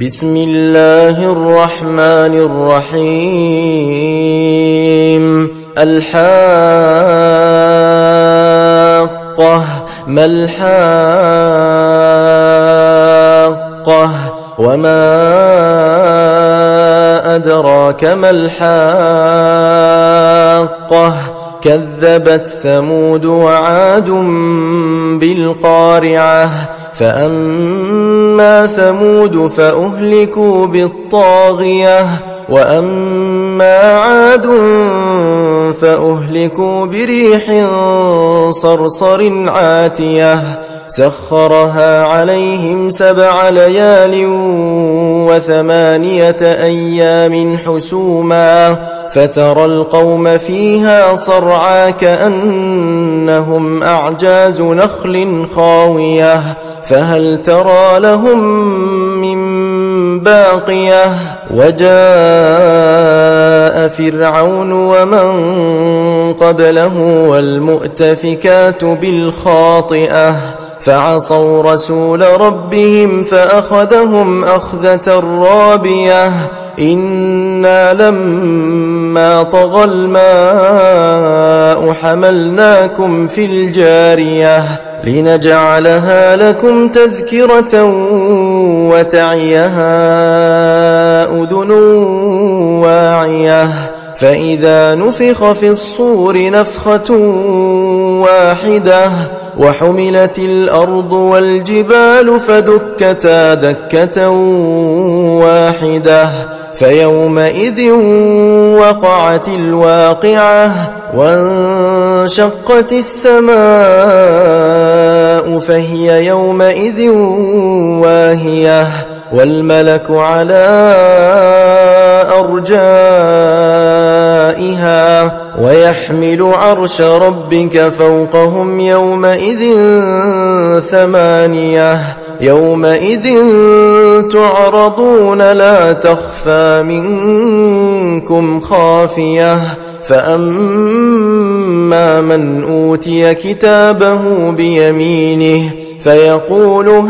بسم الله الرحمن الرحيم. الحاقة ما الحاقة وما أدراك ما الحاقة كذبت ثمود وعاد بالقارعة فأما ثمود فأهلكوا بالطاغية وأما عاد فأهلكوا بريح صرصر عاتية سخرها عليهم 7 ليال و8 أيام حسوما فترى القوم فيها صرعى كأنهم أعجاز نخل خاوية فهل ترى لهم من باقية وجاء فرعون ومن قبله والمؤتفكات بالخاطئة فعصوا رسول ربهم فأخذهم أخذة رابية إنا لما طغى الماء حملناكم في الجارية لنجعلها لكم تذكرة وتعيها أذن واعية فإذا نفخ في الصور نفخة واحدة وحملت الأرض والجبال فدكتا دكة واحدة فيومئذ وقعت الواقعة وانشقت السماء فهي يومئذ واهية والملك على أرجائها ويحمل عرش ربك فوقهم يومئذ 8 يومئذ تعرضون لا تخفى منكم خافية فأما من أوتي كتابه بيمينه فيقول هاؤم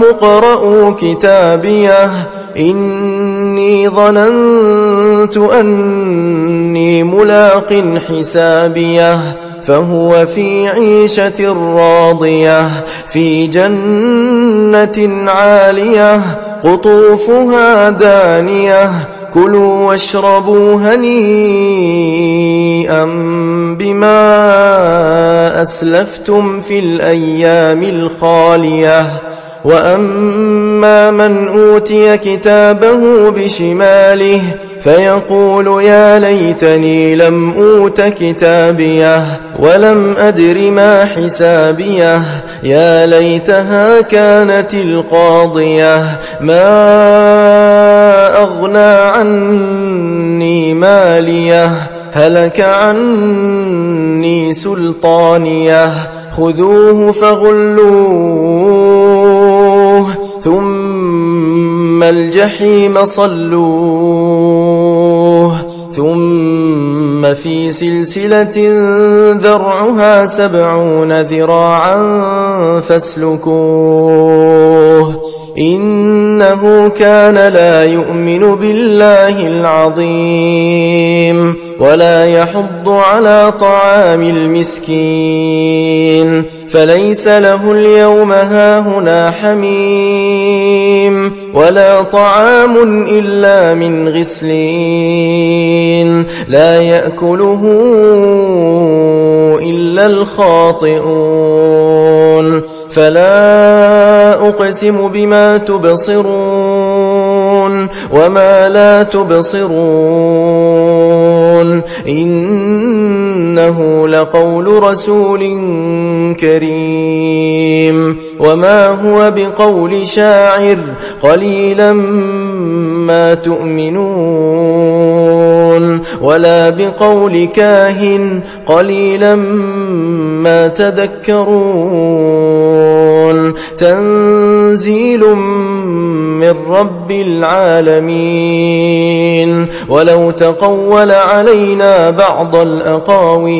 اقرءوا كتابيه إني ظننت أني ملاق حسابيه فهو في عيشة راضية في جنة عالية قطوفها دانية كلوا واشربوا هنيئا بما أسلفتم في الأيام الخالية وأما من أوتي كتابه بشماله فيقول يا ليتني لم أوت كتابيه ولم أدر ما حسابيه يا ليتها كانت القاضية ما أغنى عني ماليه هلك عني سلطانيه خذوه فغلوه ثم الجحيم صلوه ثم في سلسلة ذرعها 70 ذراعا فاسلكوه إنه كان لا يؤمن بالله العظيم ولا يحض على طعام المسكين فليس له اليوم هاهنا حميم ولا طعام إلا من غسلين لا يأكله إلا الخاطئون فلا أقسم بما تبصرون وما لا تبصرون إنه لقول رسول كريم وما هو بقول شاعر قليلا ما تؤمنون ولا بقول كاهن قليلا ما تذكرون تنزيل من رب العالمين. ولو تقول علينا بعض الأقاويل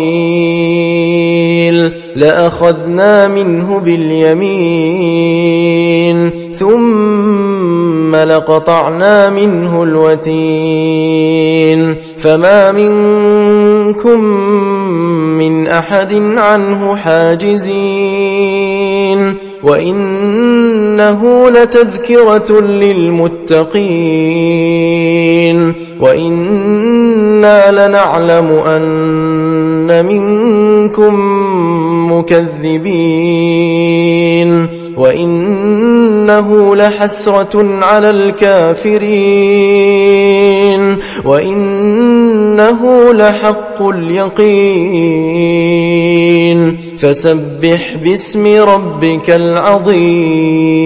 لأخذنا منه باليمين ثم لقطعنا منه الوتين. فما منكم من أحد عنه حاجزين. وإنه لتذكرة للمتقين وإنا لنعلم أن منكم مكذبين وإنه لحسرة على الكافرين وإنه لحق اليقين. فسبح باسم ربك العظيم.